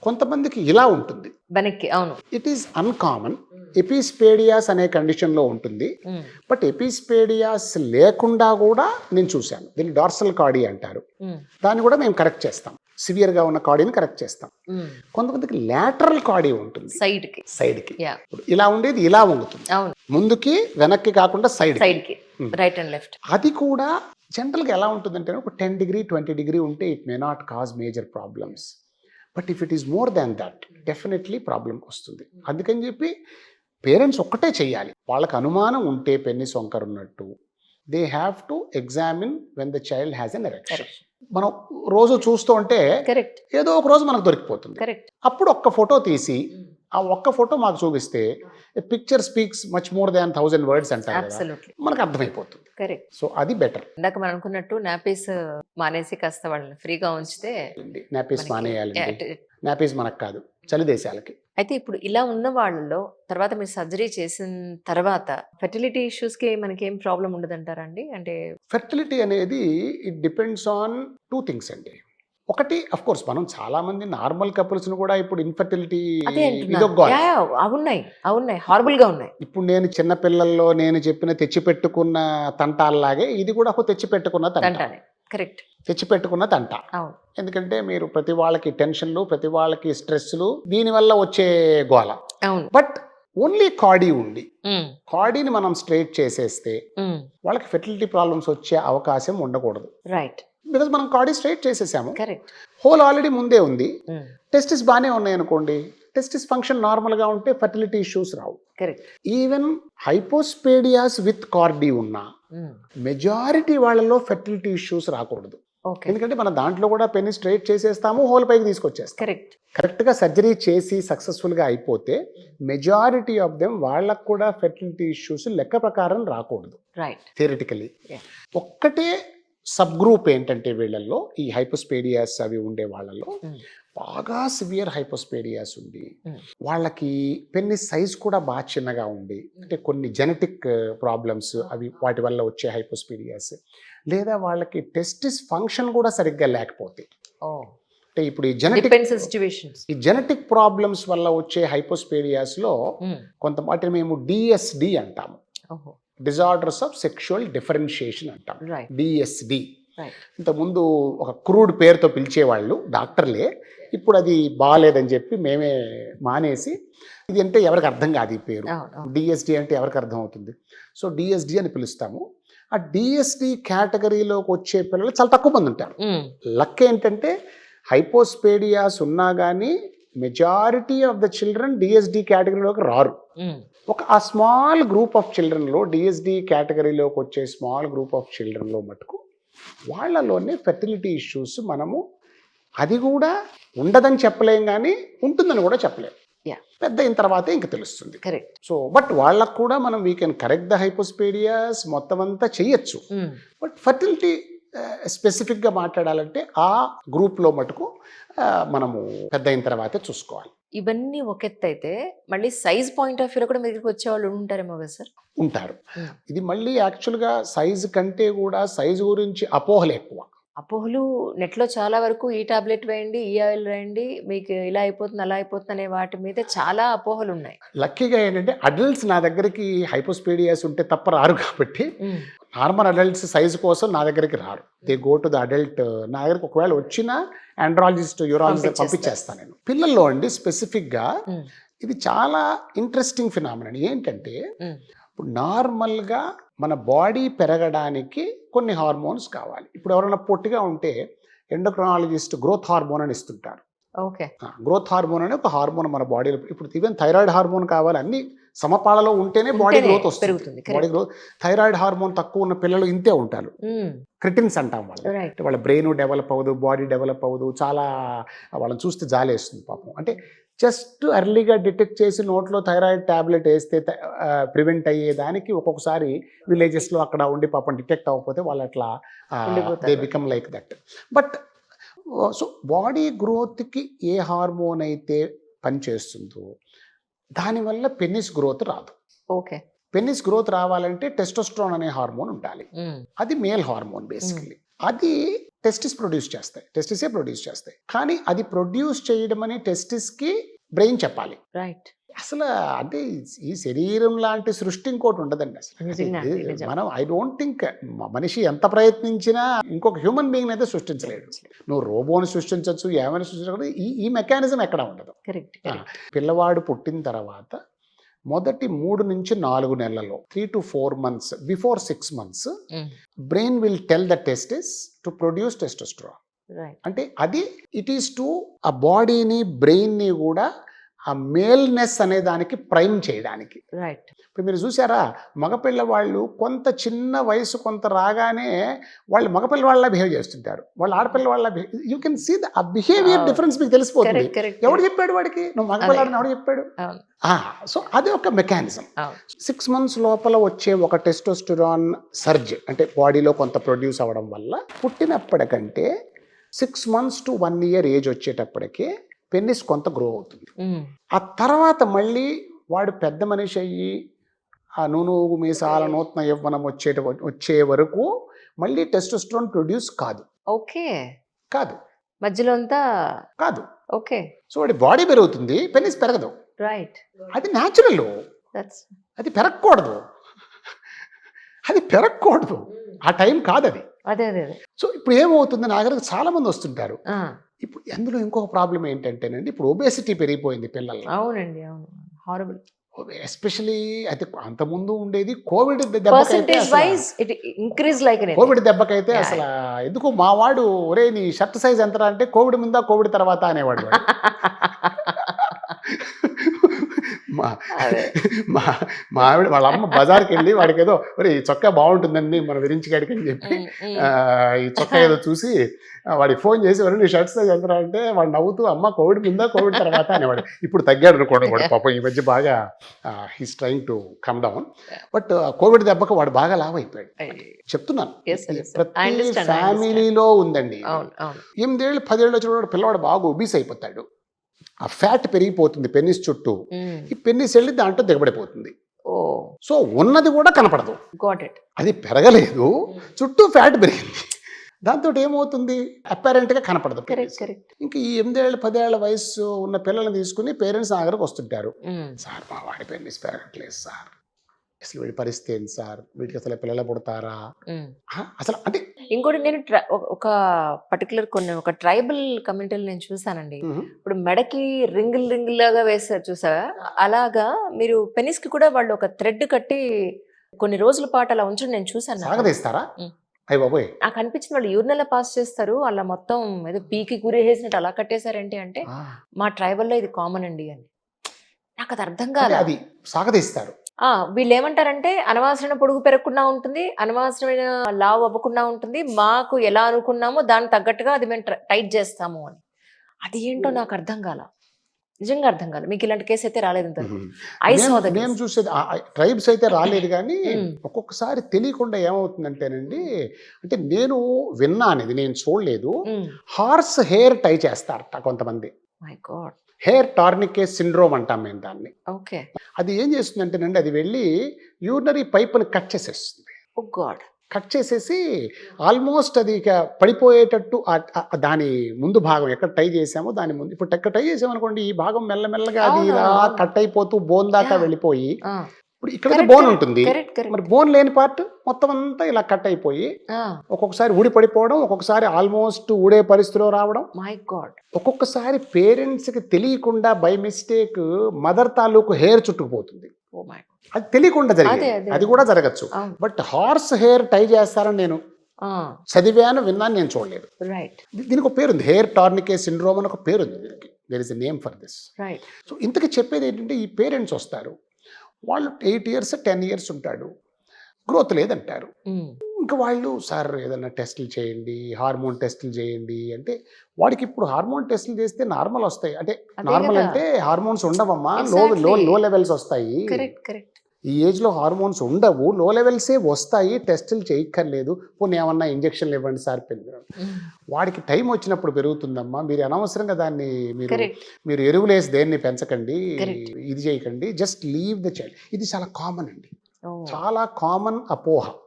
కొంతమందికి ఇలా ఉంటుంది. వెనక్కి. అవును. It is uncommon. ఎపిస్పేడియాస్ అనే కండిషన్‌లో ఉంటుంది. హ్మ్. బట్ ఎపిస్పేడియాస్ లేకుండా కూడా నేను చూశాను. దీన్ని డార్సల్ కార్డీ అంటారు. హ్మ్. దాన్ని కూడా మేము కరెక్ట్ చేస్తాం. సివియర్‌గా ఉన్న కార్డీని కరెక్ట్ చేస్తాం. హ్మ్. కొంతమందికి లాటరల్ కార్డీ ఉంటుంది. సైడ్‌కి. యాహ్! ఇప్పుడు ఇలా ఉండేది ఇలా వంగుతుంది. అవును. ముందుకి, వెనక్కి కాకుండా సైడ్‌కి. Right and left. అది కూడా జనరల్‌గా ఎలా ఉంటుందంటే ఒక 10 డిగ్రీ, 20 డిగ్రీ ఉంటే it may not cause major problems. But if it is more than that definitely ప్రాబ్లంకి వస్తుంది. అందుకని చెప్పి పేరెంట్స్ ఒక్కటే చెయ్యాలి. వాళ్ళకి అనుమానం ఉంటే పెన్నిస్ వంకర ఉన్నట్టు they have to examine when the child has N erection. మనం రోజు చూస్తూ ఉంటే కరెక్ట్. ఏదో ఒక రోజు మనకు దొరికిపోతుంది. కరెక్ట్. అప్పుడు ఒక్క ఫోటో తీసి ఆ ఒక్క ఫోటో మాకు చూపిస్తే picture speaks much more than 1000 words అంటారు కదా, అబ్సల్యూట్లీ మనకు అర్థమైపోతుంది. కరెక్ట్. సో అది బెటర్. ఇందాక మనం అనుకున్నట్టు నాపీస్ మానేసి కాస్త వాళ్ళని ఫ్రీగా ఉంచితే నాపీస్ మనకి మానేయాలండి. నాపీస్ మనకు కాదు, చలి దేశాలకి. అయితే ఇప్పుడు ఇలా ఉన్న వాళ్ళలో తర్వాత మీరు సర్జరీ చేసిన తర్వాత ఫెర్టిలిటీ ఇష్యూస్ కి మనకి ఏం ప్రాబ్లం ఉండదంటారా అండి? అంటే ఫెర్టిలిటీ అనేది ఇట్ డిపెండ్స్ ఆన్ 2 థింగ్స్ అండి. ఒకటి అఫ్ కోర్స్ మనం చాలా మంది నార్మల్ కపుల్స్ ను కూడా ఇప్పుడు ఇన్ఫెర్టిలిటీ అదే ఇదొక గోల. అవున్నాయి హారబుల్ గా ఉన్నాయి. ఇప్పుడు నేను చిన్న పిల్లల్లో నేను చెప్పిన తెచ్చిపెట్టుకున్న తంటాల్లాగే ఇది కూడా ఒక తెచ్చిపెట్టుకున్న తంట. అంటానే కరెక్ట్. తెచ్చిపెట్టుకున్న తంట. అవును. ఎందుకంటే మీరు ప్రతి వాళ్ళకి టెన్షన్లు, ప్రతి వాళ్ళకి స్ట్రెస్లు, దీనివల్ల వచ్చే గోల. అవును. బట్ ఓన్లీ కార్డీ ఉంది, ఉమ్, కార్డీని మనం స్ట్రైట్ చేసేస్తే ఉమ్, వాళ్ళకి ఫెర్టిలిటీ ప్రాబ్లమ్స్ వచ్చే అవకాశం ఉండకూడదు. రైట్. బికాజ్ మనం కార్డీ స్ట్రైట్ చేసేసాము, కరెక్ట్. హోల్ ఆల్రెడీ ముందే ఉంది, ఉమ్, టెస్టిస్ బాగానే ఉన్నాయి అనుకోండి, టెస్టిస్ ఫంక్షన్ నార్మల్గా ఉంటే ఫెర్టిలిటీ ఇష్యూస్ రావు. Correct. Even hypospadias with chordee ఉన్నా ఉమ్, మెజారిటీ వాళ్ళలో ఫెర్టిలిటీ ఇష్యూస్ రాకూడదు. ఓకే. ఎందుకంటే మన దాంట్లో కూడా పెన్ని స్ట్రైట్ చేసేస్తాము, హోల్ పైకి తీసుకొచ్చేస్తాం. కరెక్ట్. కరెక్ట్గా సర్జరీ చేసి సక్సెస్ఫుల్గా అయిపోతే మెజారిటీ ఆఫ్ దెమ్ వాళ్ళకు కూడా ఫెర్టిలిటీ ఇష్యూస్ లెక్క ప్రకారం రాకూడదు రైట్. థియరిటికలీ. Yeah. ఒక్కటే సబ్ గ్రూప్ ఏంటంటే వీళ్ళల్లో ఈ హైపోస్పేడియాస్ అవి ఉండే వాళ్ళలో Mm. బాగా సివియర్ హైపోస్పేడియాస్ ఉండి Mm. వాళ్ళకి పెన్నిస్ సైజ్ కూడా బాగా చిన్నగా ఉండి, అంటే కొన్ని జెనెటిక్ ప్రాబ్లమ్స్ అవి వాటి వల్ల వచ్చే హైపోస్పేడియాస్, లేదా వాళ్ళకి టెస్టిస్ ఫంక్షన్ కూడా సరిగ్గా లేకపోతే, ఓ అంటే ఇప్పుడు ఈ డిపెండ్స్ సిచ్యువేషన్స్. జెనెటిక్ ప్రాబ్లమ్స్ వల్ల వచ్చే హైపోస్పేడియాస్లో కొంత వాటిని మేము డిఎస్డి అంటాము, ఓహో డిజార్డర్స్ ఆఫ్ సెక్షువల్ డిఫరెన్షియేషన్ అంటాం, రైట్. డిఎస్డి. రైట్. ఇంతకుముందు ఒక క్రూడ్ పేరుతో పిలిచేవాళ్ళు డాక్టర్లే, ఇప్పుడు అది బాగాలేదని చెప్పి మేమే మానేసి, ఇది అంటే ఎవరికి అర్థం కాదు ఈ పేరు, డిఎస్డి అంటే ఎవరికి అర్థం అవుతుంది, సో డిఎస్డి అని పిలుస్తాము. ఆ డిఎస్డి కేటగిరీలోకి వచ్చే పిల్లలు చాలా తక్కువ మంది ఉంటారు. లక్ ఏంటంటే హైపోస్పేడియాస్ ఉన్నా కానీ majority of the children DSD కేటగిరీలోకి రారు. ఒక ఆ స్మాల్ గ్రూప్ ఆఫ్ చిల్డ్రన్లో, డిఎస్డి కేటగిరీలోకి వచ్చే స్మాల్ గ్రూప్ ఆఫ్ చిల్డ్రన్లో మటుకు వాళ్ళలోనే ఫెర్టిలిటీ ఇష్యూస్ మనము, అది కూడా ఉండదని చెప్పలేం కానీ ఉంటుందని కూడా చెప్పలేం. పెద్ద అయిన తర్వాతే ఇంక తెలుస్తుంది. కరెక్ట్. సో బట్ వాళ్ళకు కూడా మనం వీ కెన్ కరెక్ట్ ద హైపోస్పేడియాస్ మొత్తం అంతా చెయ్యొచ్చు. బట్ ఫర్టిలిటీ స్పెసిఫిక్గా మాట్లాడాలంటే ఆ గ్రూప్లో మటుకు మనము పెద్ద అయిన తర్వాతే చూసుకోవాలి. ఇవన్నీ ఒక ఎత్తు అయితే మళ్ళీ సైజ్ పాయింట్ ఆఫ్ వ్యూలో కూడా మీ దగ్గరికి వచ్చే వాళ్ళు ఉంటారేమో కదా సార్? ఉంటారు. ఇది మళ్ళీ యాక్చువల్గా సైజు కంటే కూడా సైజు గురించి అపోహలు ఎక్కువ. అపోహలు నెట్లో చాలా వరకు ఈ టాబ్లెట్ వేయండి, ఈ ఆయిల్ వేయండి, మీకు ఇలా అయిపోతుంది అలా అయిపోతుంది అనే వాటి మీద చాలా అపోహలు ఉన్నాయి. లక్కీగా ఏంటంటే అడల్ట్స్ నా దగ్గరికి హైపోస్పేడియాస్ ఉంటే తప్ప రారు కాబట్టి, నార్మల్ అడల్ట్స్ సైజు కోసం నా దగ్గరికి రారు. They go to the adult. నా దగ్గరికి ఒకవేళ వచ్చినా ఆండ్రాలజిస్ట్, యూరాలజిస్ట్ పంపించేస్తాను నేను. పిల్లల్లో అండి స్పెసిఫిక్గా ఇది చాలా ఇంట్రెస్టింగ్ ఫినామినన్. ఏంటంటే ఇప్పుడు నార్మల్గా మన బాడీ పెరగడానికి కొన్ని హార్మోన్స్ కావాలి. ఇప్పుడు ఎవరైనా పొట్టిగా ఉంటే ఎండోక్రైనాలజిస్ట్ గ్రోత్ హార్మోన్ అని ఇస్తుంటారు. ఓకే. గ్రోత్ హార్మోన్ అని ఒక హార్మోన్ మన బాడీలో, ఇప్పుడు ఈవెన్ థైరాయిడ్ హార్మోన్ కావాలి, అన్ని సమపాలలో ఉంటేనే బాడీ గ్రోత్ వస్తుంది. బాడీ గ్రోత్, థైరాయిడ్ హార్మోన్ తక్కువ ఉన్న పిల్లలు ఇంతే ఉంటారు, క్రిటిన్స్ అంటాం వాళ్ళు. అంటే వాళ్ళ బ్రెయిన్ డెవలప్ అవ్వదు, బాడీ డెవలప్ అవ్వదు, చాలా వాళ్ళని చూస్తే జాలేస్తుంది పాపం. అంటే జస్ట్ ఎర్లీగా డిటెక్ట్ చేసి నోట్లో థైరాయిడ్ ట్యాబ్లెట్ వేస్తే ప్రివెంట్ అయ్యేదానికి ఒక్కొక్కసారి విలేజెస్లో అక్కడ ఉండి పాపం డిటెక్ట్ అవ్వకపోతే వాళ్ళు అట్లా they become like that. But so body గ్రోత్కి ఏ హార్మోన్ అయితే పనిచేస్తుందో దానివల్ల పెన్నిస్ గ్రోత్ రాదు. ఓకే. పెన్నిస్ గ్రోత్ రావాలంటే టెస్టోస్టెరాన్ అనే హార్మోన్ ఉండాలి. అది మేల్ హార్మోన్ బేసికలీ. అది టెస్టిస్ ప్రొడ్యూస్ చేస్తాయి, టెస్టిసే ప్రొడ్యూస్ చేస్తాయి. కానీ అది ప్రొడ్యూస్ చేయడం అని టెస్టిస్కి బ్రెయిన్ చెప్పాలి. రైట్. అసలు అంటే ఈ శరీరం లాంటి సృష్టి ఇంకోటి ఉండదండి అసలు. నిజంగా ఇది అండి, నిజం. మనం ఐ డోంట్ థింక్ మనిషి ఎంత ప్రయత్నించినా ఇంకొక హ్యూమన్ బీయింగ్ అయితే సృష్టించలేడు. నువ్వు రోబోని సృష్టించవచ్చు, ఏమైనా సృష్టించకూడదు. ఈ మెకానిజం ఎక్కడ ఉండదు. కరెక్ట్. పిల్లవాడు పుట్టిన తర్వాత మొదటి 3 నుంచి 4 నెలల్లో 3 to 4 months before 6 months brain will tell the testis to produce testosterone. Right. అంటే అది ఇట్ ఈస్ టు ఆ బాడీని బ్రెయిన్ని కూడా ఆ మేల్నెస్ అనే దానికి ప్రైమ్ చేయడానికి. రైట్. ఇప్పుడు మీరు చూసారా, మగపిల్లవాళ్ళు కొంత చిన్న వయసు కొంత రాగానే వాళ్ళు మగపిల్లవాళ్ళ బిహేవ్ చేస్తుంటారు, వాళ్ళు ఆడపిల్లవాళ్ళ you can see the behaviour difference మీకు తెలిసిపోతుంది. కరెక్ట్. కరెక్ట్. ఎవడు చెప్పాడు వాడికి నువ్వు మగపిల్లాడని? ఎవడు చెప్పాడు? అవును. సో అది ఒక మెకానిజం. అవును. 6 months లోపల వచ్చే ఒక టెస్టోస్టెరాన్ సర్జ్ అంటే బాడీలో కొంత ప్రొడ్యూస్ అవ్వడం వల్ల పుట్టినప్పటికంటే 6 months to 1 year ఏజ్ వచ్చేటప్పటికే పెన్నిస్ కొంత గ్రో అవుతుంది. ఆ తర్వాత మళ్ళీ వాడు పెద్ద మనిషి అయ్యి ఆ నూనూగు మీసాల నూతన యవ్వనం వచ్చే వరకు మళ్ళీ టెస్టోస్టెరాన్ ప్రొడ్యూస్ కాదు. ఓకే. కాదు మధ్యలో అంతా. కాదు. ఓకే. సో వాడి బాడీ పెరుగుతుంది, పెన్నిస్ పెరగదు. రైట్. అది న్యాచురల్, దట్స్. అది పెరగకూడదు, అది పెరగకూడదు. ఆ టైం కాదు అది. అదే అదే అదే. సో ఇప్పుడు ఏమవుతుంది, నా దగ్గరకు చాలా మంది వస్తుంటారు. ఆ, ఇప్పుడు అందులో ఇంకొక ప్రాబ్లం ఏంటంటేనండి, ఇప్పుడు ఒబేసిటీ పెరిగిపోయింది పిల్లల్లో. అవునండి, అవును. హారబుల్. ఎస్పెషలీ అయితే అంతకుముందు ఉండేది covid percentage wise it increase like covid దెబ్బకైతే అసలు ఎందుకు మా వాడు ఒరే నీ షర్ట్ సైజ్ ఎంత అంటే కోవిడ్ ముందా కోవిడ్ తర్వాత అనేవాడు వాడు. మా మా మా ఆవిడ వాళ్ళ అమ్మ బజార్కి వెళ్ళి వాడికి ఏదో మరి ఈ చొక్కా బాగుంటుందండి మన విరించిగాడికి అని చెప్పి ఈ చొక్కా ఏదో చూసి వాడికి ఫోన్ చేసి వాడు నీ షర్ట్ సైజ్ ఎంత అంటే వాడు నవ్వుతూ అమ్మ కోవిడ్ ముందా కోవిడ్ తర్వాత అనేవాడు. ఇప్పుడు తగ్గాడు అనుకోండి వాడు పాపం, ఈ మధ్య బాగా he's trying to come down. But Covid దెబ్బకు వాడు బాగా లావ్ అయిపోయాడు. చెప్తున్నాను, ప్రతి ఫ్యామిలీలో ఉందండి. 8 ఏళ్ళు 10 ఏళ్ళు వచ్చిన పిల్లవాడు బాగా ఒబీస్ అయిపోతాడు, ఆ ఫ్యాట్ పెరిగిపోతుంది పెన్నిస్ చుట్టూ, ఈ పెన్నిస్ వెళ్ళి దాంట్లో దిగబడిపోతుంది. సో ఉన్నది కూడా కనపడదు, అది పెరగలేదు, చుట్టూ ఫ్యాట్ పెరిగింది. దాంతో ఏమవుతుంది, అపారెంట్గా కనపడదు. ఇంకా ఈ 8 ఏళ్ళ 10 ఏళ్ల వయసు ఉన్న పిల్లల్ని తీసుకుని పేరెంట్స్ నా దగ్గరకు వస్తుంటారు. సార్ మా వాడి పెన్నిస్ పెరగట్లేదు సార్, అసలు వీడి పరిస్థితి ఏంటి సార్, వీటికి అసలు పిల్లలు పుడతారా అసలు అంటే. ఇంకోటి నేను ఒక పర్టికులర్ ఒక ట్రైబల్ కమ్యూనిటీలు నేను చూసానండి. ఇప్పుడు మెడకి రింగుల్ లాగా వేస్తారు చూసారా, అలాగా మీరు పెనిస్ కి కూడా వాళ్ళు ఒక థ్రెడ్ కట్టి కొన్ని రోజుల పాటు అలా ఉంచడం నేను చూసాను. సాగదీస్తారా? అయ్య బాబోయ్, నాకు అనిపించింది వాళ్ళు యూరినల్ పాస్ చేస్తారు, అలా మొత్తం ఏదో పీకి గురేసినట్టు అలా కట్టేశారేంటి అంటే మా ట్రైబల్లో ఇది కామన్ అండి అని. నాకు అది అర్థం కాదు. అది సాగదీస్తారు. వీళ్ళు ఏమంటారంటే అనవసరమైన పొడుగు పెరగకుండా ఉంటుంది, అనవసరమైన లావు అవ్వకుండా ఉంటుంది, మాకు ఎలా అనుకున్నామో దానికి తగ్గట్టుగా అది మేము టైట్ చేస్తాము అని. అది ఏంటో నాకు అర్థం కాల, నిజంగా అర్థం కాదు. మీకు ఇలాంటి కేసు అయితే రాలేదు? నేను చూసేది ట్రైబ్స్ అయితే రాలేదు, కానీ ఒక్కొక్కసారి తెలియకుండా ఏమవుతుందంటేనండి, అంటే నేను విన్నాను, ఇది నేను చూడలేదు, హార్స్ హెయిర్ టై చేస్తారట కొంతమంది. My God. హెయిర్ టార్నికే సిండ్రోమ్ అంటాం మేము దాన్ని. ఓకే. అది ఏం చేస్తుందంటేనండి, అది వెళ్ళి యూరినరీ పైప్ని కట్ చేసేస్తుంది. ఓ గాడ్. కట్ చేసేసి ఆల్మోస్ట్ అది ఇక పడిపోయేటట్టు దాని ముందు భాగం ఎక్కడ టై చేసామో దాని ముందు, ఇప్పుడు ఎక్కడ టై చేసామనుకోండి ఈ భాగం మెల్లమెల్లగా అది ఇలా కట్ అయిపోతూ బోన్ దాకా వెళ్ళిపోయి, ఇప్పుడు ఇక్కడ బోన్ ఉంటుంది, మరి బోన్ లేని పార్ట్ మొత్తం అంతా ఇలా కట్ అయిపోయి ఒక్కొక్కసారి ఊడి పడిపోవడం, ఒక్కొక్కసారి ఆల్మోస్ట్ ఊడే పరిస్థితిలో రావడం. My God. ఒక్కొక్కసారి పేరెంట్స్కి తెలియకుండా బై మిస్టేక్ మదర్ తాలూకు హెయిర్ చుట్టుకుపోతుంది, అది తెలియకుండా జరిగింది, అది కూడా జరగచ్చు. బట్ హార్స్ హెయిర్ టై చేస్తారని నేను చదివాను, విన్నాను, నేను చూడలేదు. దీనికి ఒక పేరుంది, హెయిర్ టార్నికే సిండ్రోమ్ అని ఒక పేరుంది దీనికి. There is a name for this. So ఇంతకీ చెప్పేది ఏంటంటే, ఈ పేరెంట్స్ వస్తారు, వాళ్ళు 8 years 10 years ఉంటాడు, గ్రోత్ లేదంటారు. ఇంకా వాళ్ళు సార్ ఏదైనా టెస్టులు చేయండి, హార్మోన్ టెస్టులు చేయండి అంటే, వాడికి ఇప్పుడు హార్మోన్ టెస్టులు చేస్తే నార్మల్ వస్తాయి అంటే, నార్మల్ అంటే హార్మోన్స్ ఉండవమ్మా, లో లెవెల్స్ వస్తాయి. ఈ ఏజ్లో హార్మోన్స్ ఉండవు, లో లెవెల్సే వస్తాయి, టెస్టులు చేయక్కర్లేదు, పోనీ ఏమన్నా ఇంజక్షన్లు ఇవ్వండి సార్ వాడికి టైం వచ్చినప్పుడు పెరుగుతుందమ్మా, మీరు అనవసరంగా దాన్ని మీరు ఎరువులేసి దేన్ని పెంచకండి, ఇది చేయకండి, జస్ట్ లీవ్ ద చైల్డ్. ఇది చాలా కామన్ అండి, చాలా కామన్ అపోహ.